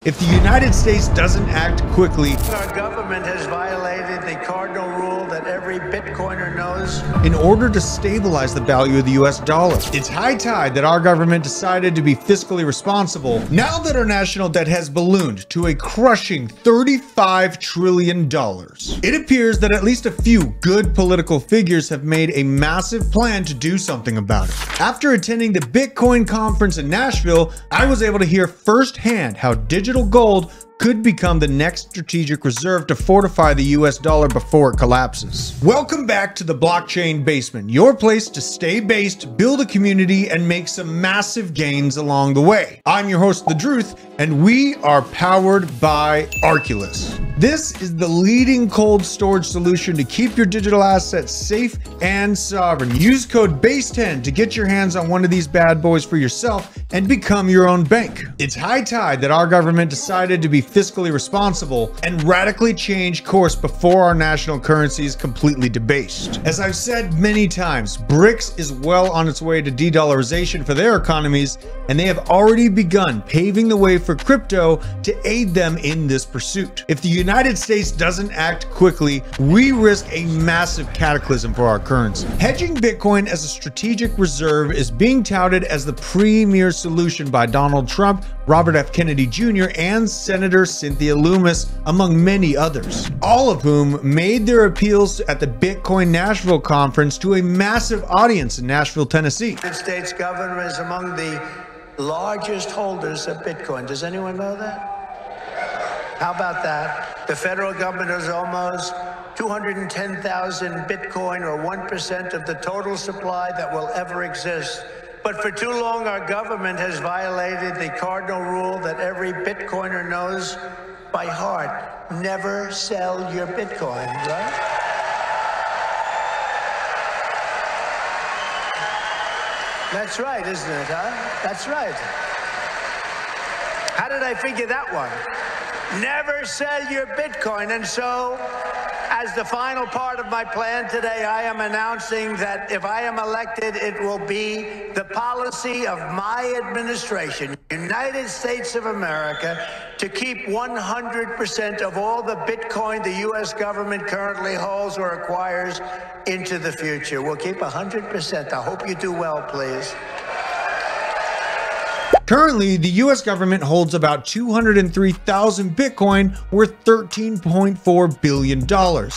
If the United States doesn't act quickly, our government has violated the cardinal rule that every Bitcoiner knows. In order to stabilize the value of the US dollar, it's high tide that our government decided to be fiscally responsible now that our national debt has ballooned to a crushing $35 trillion. It appears that at least a few good political figures have made a massive plan to do something about it. After attending the Bitcoin conference in Nashville, I was able to hear firsthand how digital gold could become the next strategic reserve to fortify the US dollar before it collapses. Welcome back to the Blockchain Basement, your place to stay based, build a community, and make some massive gains along the way. I'm your host, The Druth, and we are powered by Arculus. This is the leading cold storage solution to keep your digital assets safe and sovereign. Use code BASE10 to get your hands on one of these bad boys for yourself and become your own bank. It's high tide that our government decided to be fiscally responsible and radically change course before our national currency is completely debased. As I've said many times, BRICS is well on its way to de-dollarization for their economies, and they have already begun paving the way for crypto to aid them in this pursuit. If the United States doesn't act quickly, we risk a massive cataclysm for our currency. Hedging Bitcoin as a strategic reserve is being touted as the premier solution by Donald Trump, Robert F. Kennedy Jr., and Senator Cynthia Lummis, among many others, all of whom made their appeals at the Bitcoin Nashville conference to a massive audience in Nashville, Tennessee. The United States government is among the largest holders of Bitcoin. Does anyone know that? How about that? The federal government has almost 210,000 Bitcoin, or 1% of the total supply that will ever exist. But for too long, our government has violated the cardinal rule that every Bitcoiner knows by heart. Never sell your Bitcoin, right? That's right, isn't it, huh? That's right. How did I figure that one? Never sell your Bitcoin. And so, as the final part of my plan today, I am announcing that if I am elected, it will be the policy of my administration, United States of America, to keep 100% of all the Bitcoin the U.S. government currently holds or acquires into the future. We'll keep 100%. I hope you do well, please. Currently, the US government holds about 203,000 Bitcoin worth $13.4 billion.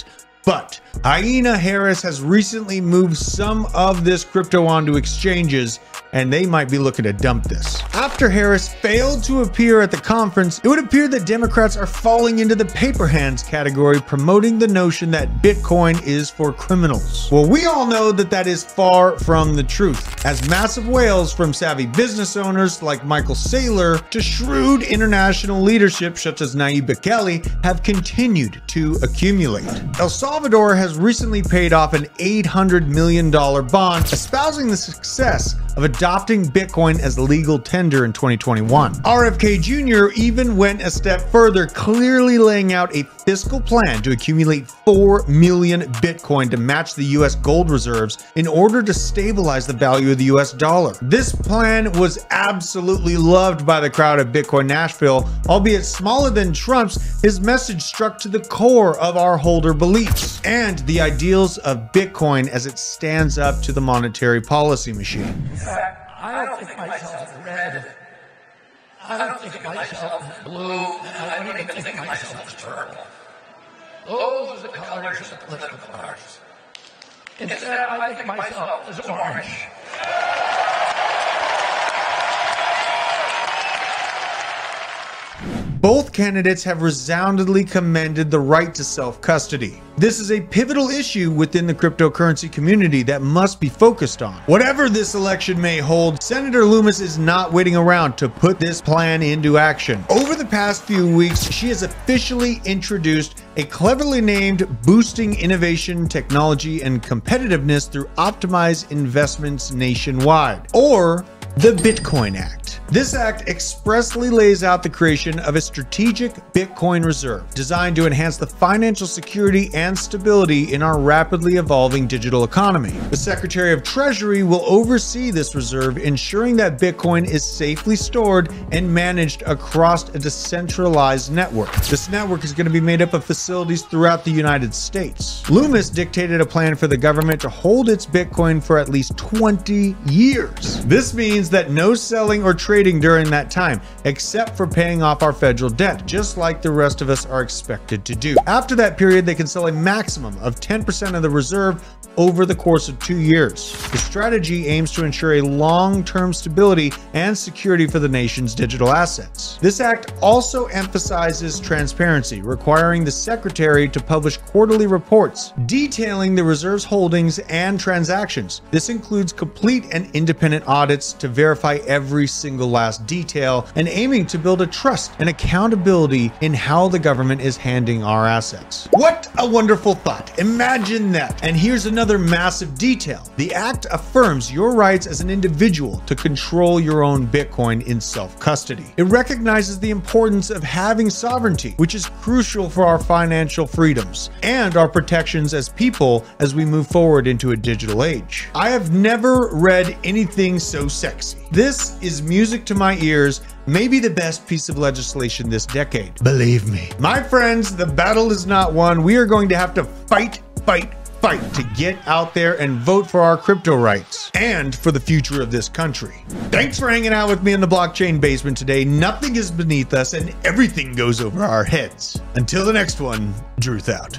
But Hyena Harris has recently moved some of this crypto onto exchanges, and they might be looking to dump this. After Harris failed to appear at the conference, it would appear that Democrats are falling into the paper hands category, promoting the notion that Bitcoin is for criminals. Well, we all know that that is far from the truth, as massive whales from savvy business owners like Michael Saylor to shrewd international leadership such as Nayib Bukele have continued to accumulate. El Salvador has recently paid off an $800 million bond, espousing the success of adopting Bitcoin as legal tender in 2021. RFK Jr. even went a step further, clearly laying out a fiscal plan to accumulate 4 million Bitcoin to match the US gold reserves in order to stabilize the value of the US dollar. This plan was absolutely loved by the crowd at Bitcoin Nashville. Albeit smaller than Trump's, his message struck to the core of our holder beliefs and the ideals of Bitcoin as it stands up to the monetary policy machine. I don't think myself red. I don't think myself blue. I don't even think myself purple. Those are the colors of the political parties. Instead, I think myself as orange. Both candidates have resoundingly commended the right to self-custody. This is a pivotal issue within the cryptocurrency community that must be focused on. Whatever this election may hold, Senator Lummis is not waiting around to put this plan into action. Over the past few weeks, she has officially introduced a cleverly named Boosting Innovation, Technology, and Competitiveness through Optimized Investments Nationwide, or the Bitcoin Act. This act expressly lays out the creation of a strategic Bitcoin reserve designed to enhance the financial security and stability in our rapidly evolving digital economy. The Secretary of Treasury will oversee this reserve, ensuring that Bitcoin is safely stored and managed across a decentralized network. This network is going to be made up of facilities throughout the United States. Loomis dictated a plan for the government to hold its Bitcoin for at least 20 years. This means that no selling or trading during that time, except for paying off our federal debt, just like the rest of us are expected to do. After that period, they can sell a maximum of 10% of the reserve over the course of 2 years. The strategy aims to ensure a long-term stability and security for the nation's digital assets. This act also emphasizes transparency, requiring the Secretary to publish quarterly reports detailing the reserve's holdings and transactions. This includes complete and independent audits to verify every single last detail and aiming to build a trust and accountability in how the government is handling our assets. What a wonderful thought. Imagine that. And here's another massive detail. The act affirms your rights as an individual to control your own Bitcoin in self-custody. It recognizes the importance of having sovereignty, which is crucial for our financial freedoms and our protections as people as we move forward into a digital age. I have never read anything so sexy. This is music to my ears, maybe the best piece of legislation this decade. Believe me. My friends, the battle is not won. We are going to have to fight to get out there and vote for our crypto rights and for the future of this country. Thanks for hanging out with me in the blockchain basement today. Nothing is beneath us and everything goes over our heads. Until the next one, Druth out.